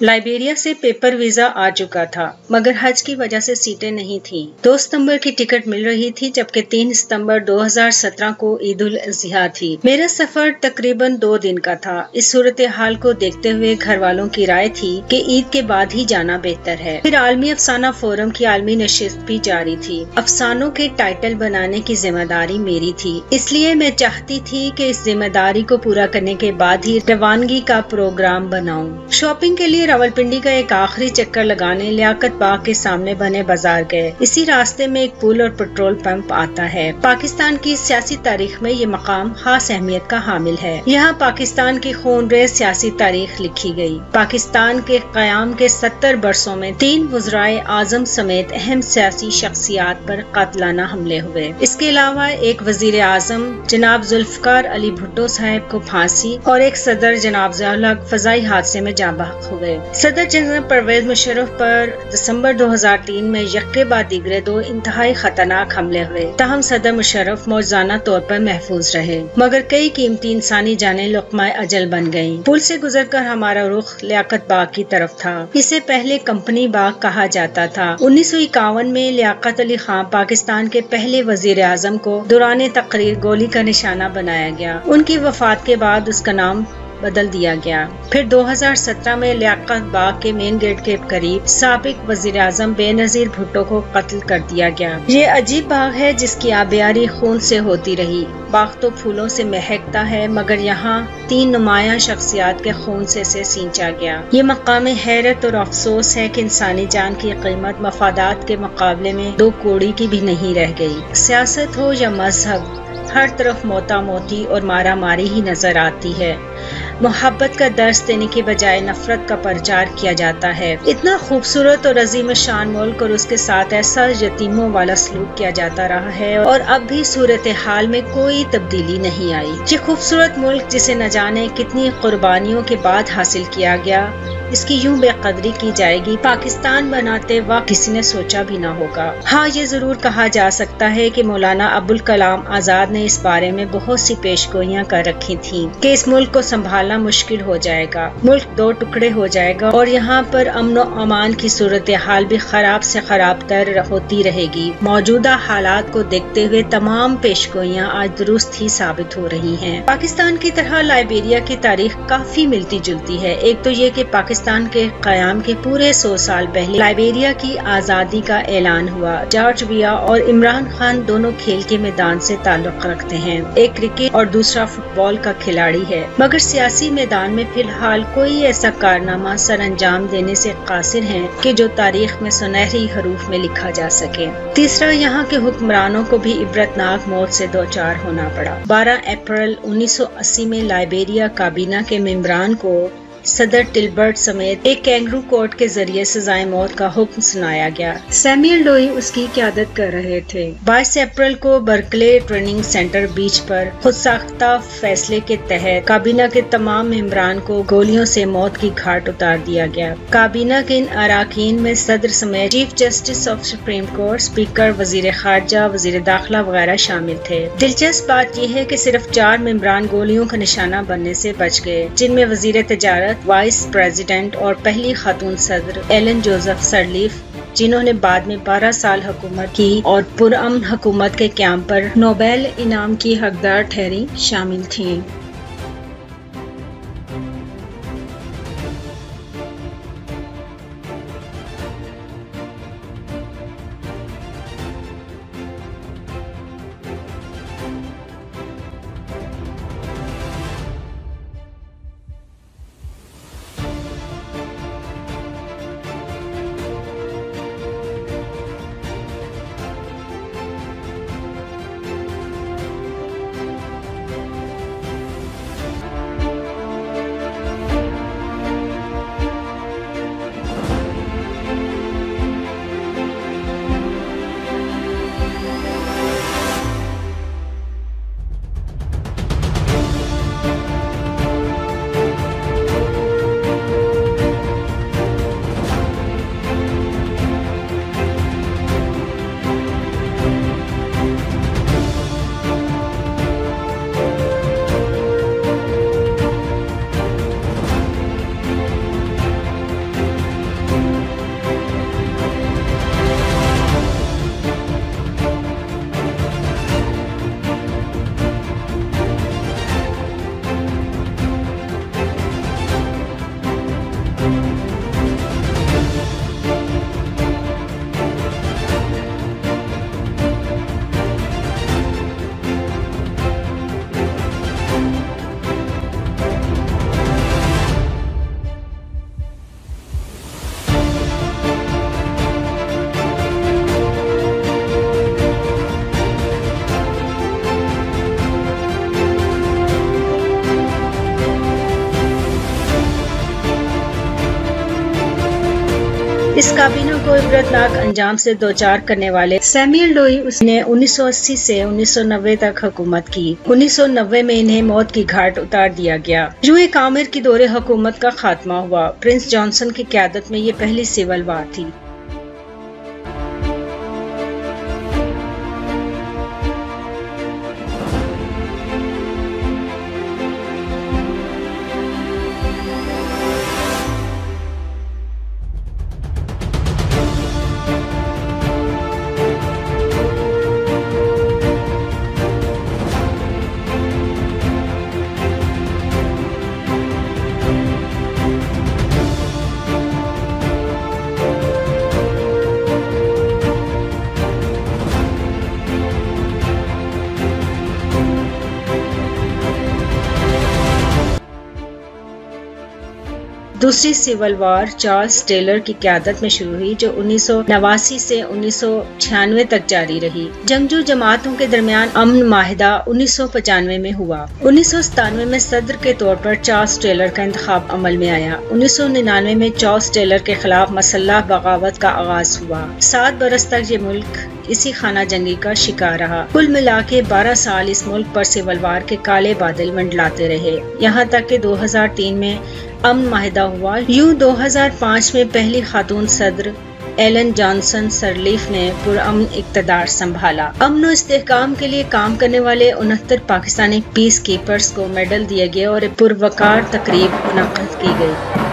Liberia से paper visa आ चुका था, मगर हज की वजह से सीटें नहीं थीं। 2 सितंबर की टिकट मिल रही थी, जबकि 3 सितंबर 2017 को ईद उल अज़हा थी। मेरा सफर तकरीबन 2 दिन का था। इस सूरत हाल को देखते हुए घर वालों की राय थी कि ईद के बाद ही जाना बेहतर है। फिर आलमी अफसाना फोरम की आलमी नशिस्त भी जारी थी। अफसानों के टाइटल बनाने की जिम्मेदारी मेरी थी, इसलिए मैं चाहती थी कि इस जिम्मेदारी को पूरा करने के बाद ही रवानगी का प्रोग्राम बनाऊं। शॉपिंग के लिए रावलपिंडी का एक आखिरी चक्कर लगाने लियाकत बाग के सामने बने बाजार गए। इसी रास्ते में एक पुल और पेट्रोल पंप आता है। पाकिस्तान की सियासी तारीख में ये मकाम खास अहमियत का हामिल है। यहाँ पाकिस्तान की खूनरेज़ सियासी तारीख लिखी गई। पाकिस्तान के क़याम के 70 बरसों में 3 वज़राए आज़म समेत अहम सियासी शख्सियात पर कातिलाना हमले हुए। इसके अलावा एक वज़ीर आज़म जनाब जुल्फ़िकार अली भुट्टो साहब को फांसी और एक सदर जनाब ज़ियाउल हक फ़ज़ाई हादसे में जाँ बहक हुए। सदर जनरल परवेज मुशर्रफ पर दिसंबर 2003 में यक्के बाद दीगरे 2 इंतहाई खतरनाक हमले हुए। ताहम सदर मुशर्रफ मौजूदा तौर पर महफूज रहे, मगर कई कीमती इंसानी जानें लुक़्मा अजल बन गयीं। पुल से गुजरकर हमारा रुख लियाकत बाग की तरफ था। इसे पहले कंपनी बाग कहा जाता था। 1951 में लियाकत अली खान पाकिस्तान के पहले वजीर आजम को दौरान तकरीर गोली का निशाना बनाया गया। उनकी वफात के बाद उसका नाम बदल दिया गया। फिर 2017 में लियाकत बाग के मेन गेट के करीब साबिक वजीर आजम बेनजीर भुट्टो को कत्ल कर दिया गया। ये अजीब बाग है जिसकी आबियारी खून से होती रही। बाग तो फूलों से महकता है, मगर यहाँ 3 नुमायां शख्सियात के खून से इसे सींचा गया। ये मकाम हैरत और अफसोस है कि इंसानी जान की कीमत मफादात के मुकाबले में 2 कौड़ी की भी नहीं रह गई। सियासत हो या मजहब, हर तरफ मोता मोती और मारा मारी ही नजर आती है। मोहब्बत का दर्स देने के बजाय नफरत का प्रचार किया जाता है। इतना खूबसूरत और अजीम शान मुल्क और उसके साथ ऐसा यतीमों वाला सलूक किया जाता रहा है, और अब भी सूरत हाल में कोई तब्दीली नहीं आई। ये खूबसूरत मुल्क जिसे न जाने कितनी कुर्बानियों के बाद हासिल किया गया, इसकी यूं बेकदरी की जाएगी पाकिस्तान बनाते वक्त किसी ने सोचा भी ना होगा। हाँ, ये जरूर कहा जा सकता है कि मौलाना अबुल कलाम आजाद ने इस बारे में बहुत सी पेशगोइयां कर रखी थीं कि इस मुल्क को संभालना मुश्किल हो जाएगा, मुल्क 2 टुकड़े हो जाएगा और यहाँ पर अमन व अमान की सूरत हाल भी खराब से खराब तर होती रहेगी। मौजूदा हालात को देखते हुए तमाम पेशगोइयां आज दुरुस्त ही साबित हो रही हैं। पाकिस्तान की तरह लाइबेरिया की तारीख काफी मिलती जुलती है। एक तो ये कि पाकिस्तान के क़याम के पूरे 100 साल पहले लाइबेरिया की आज़ादी का ऐलान हुआ। जॉर्ज विया और इमरान खान दोनों खेल के मैदान से ताल्लुक़ रखते हैं। एक क्रिकेट और दूसरा फुटबॉल का खिलाड़ी है, मगर सियासी मैदान में फिलहाल कोई ऐसा कारनामा सर अंजाम देने से कासिर है कि जो तारीख में सुनहरी हरूफ में लिखा जा सके। तीसरा, यहाँ के हुक्मरानों को भी इबरतनाक मौत से दोचार होना पड़ा। 12 अप्रैल 1980 में लाइबेरिया काबीना के मेंबरान को सदर टिलबर्ट समेत एक कैंगरू कोर्ट के जरिए सजाए मौत का हुक्म सुनाया गया। सैमुअल डोई उसकी क़यादत कर रहे थे। 22 अप्रैल को बर्कले ट्रेनिंग सेंटर बीच पर खुद साख्ता फैसले के तहत काबीना के तमाम मेंबरान को गोलियों से मौत की घाट उतार दिया गया। काबीना के इन अराकीन में सदर समेत chief justice of supreme court, speaker, वजीर खारजा, वजीर दाखिला वगैरह शामिल थे। दिलचस्प बात यह है कि सिर्फ 4 मेंबरान गोलियों का निशाना बनने से बच गए, जिनमें वजीर तजारत, वाइस प्रेसिडेंट और पहली खातून सदर एलन जोसेफ सरलीफ, जिन्होंने बाद में 12 साल हुकूमत की और पुरअमन हुकूमत के क़याम पर नोबेल इनाम की हकदार ठहरी, शामिल थीं। इस काबीना को इबरतनाक अंजाम से दोचार करने वाले सैमुअल लोई उसने 1980 से 1990 तक हुकूमत की। 1990 में इन्हें मौत की घाट उतार दिया गया। यूं एक आमिर की दौरे हुकूमत का खात्मा हुआ। प्रिंस जॉनसन की क़यादत में ये पहली सिविल वार थी। दूसरी सिविल वार चार्ल्स टेलर की क़यादत में शुरू हुई, जो 1989 से 1996 तक जारी रही। जंगजू जमातों के दरमियान अमन माहिदा 1995 में हुआ। 1997 में सदर के तौर पर चार्ल्स टेलर का इंतखाब अमल में आया। 1999 में चार्ल्स टेलर के खिलाफ मसल्लह बगावत का आगाज हुआ। 7 बरस तक ये मुल्क इसी खाना जंगी का शिकार रहा। कुल मिला के 12 साल इस मुल्क पर सिविल वार के काले बादल मंडलाते रहे, यहाँ तक कि 2003 में अमन माहिदा हुआ। यूं 2005 में पहली खातून सदर एलन जॉनसन सरलीफ ने पुरअमन इक़्तिदार संभाला। अमन और इस्तेहकाम के लिए काम करने वाले 69 पाकिस्तानी पीस कीपर्स को मेडल दिए गए और पुरवकार तकरीब मुनक्कद की गई।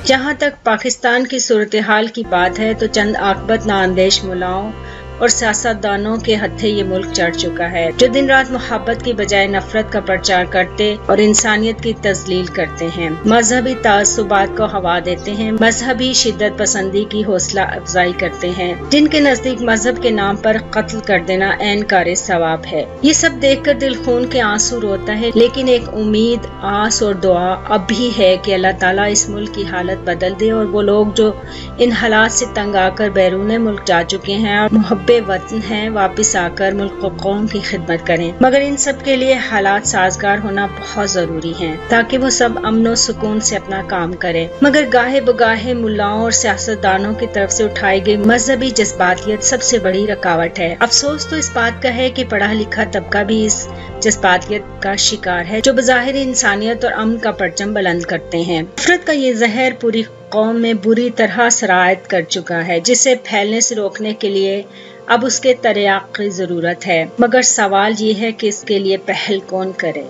जहाँ तक पाकिस्तान की सूरत हाल की बात है तो चंद आकबत नाअंदेश मुल्लाओं और सियासतदानों के हत्थे ये मुल्क चढ़ चुका है, जो दिन रात मोहब्बत की बजाय नफरत का प्रचार करते और इंसानियत की तजलील करते हैं, मजहबी तासुबात को हवा देते हैं, मजहबी शिद्दत पसंदी की हौसला अफजाई करते हैं, जिनके नजदीक मजहब के नाम पर कत्ल कर देना ऐन कार सवाब है। ये सब देखकर दिल खून के आंसू रोता है, लेकिन एक उम्मीद, आस और दुआ अब भी है कि अल्लाह ताला इस मुल्क की हालत बदल दे और वो लोग जो इन हालात से तंग आकर बैरून मुल्क जा चुके हैं और वतन हैं, वापस आकर मुल्क और कौम की खिदमत करें। मगर इन सब के लिए हालात साजगार होना बहुत जरूरी है, ताकि वो सब अमन और सुकून से अपना काम करें। मगर गाहे बगाहे मुल्लाओं और सियासतदानों की तरफ से उठाई गई मजहबी जज्बातियत सबसे बड़ी रुकावट है। अफसोस तो इस बात का है कि पढ़ा लिखा तबका भी इस जज्बातियत का शिकार है, जो बज़ाहिर इंसानियत और अमन का परचम बुलंद करते हैं। नफरत का ये जहर पूरी कौम में बुरी तरह सरायत कर चुका है, जिसे फैलने से रोकने के लिए अब उसके तरियाक़ की जरूरत है। मगर सवाल ये है कि इसके लिए पहल कौन करे।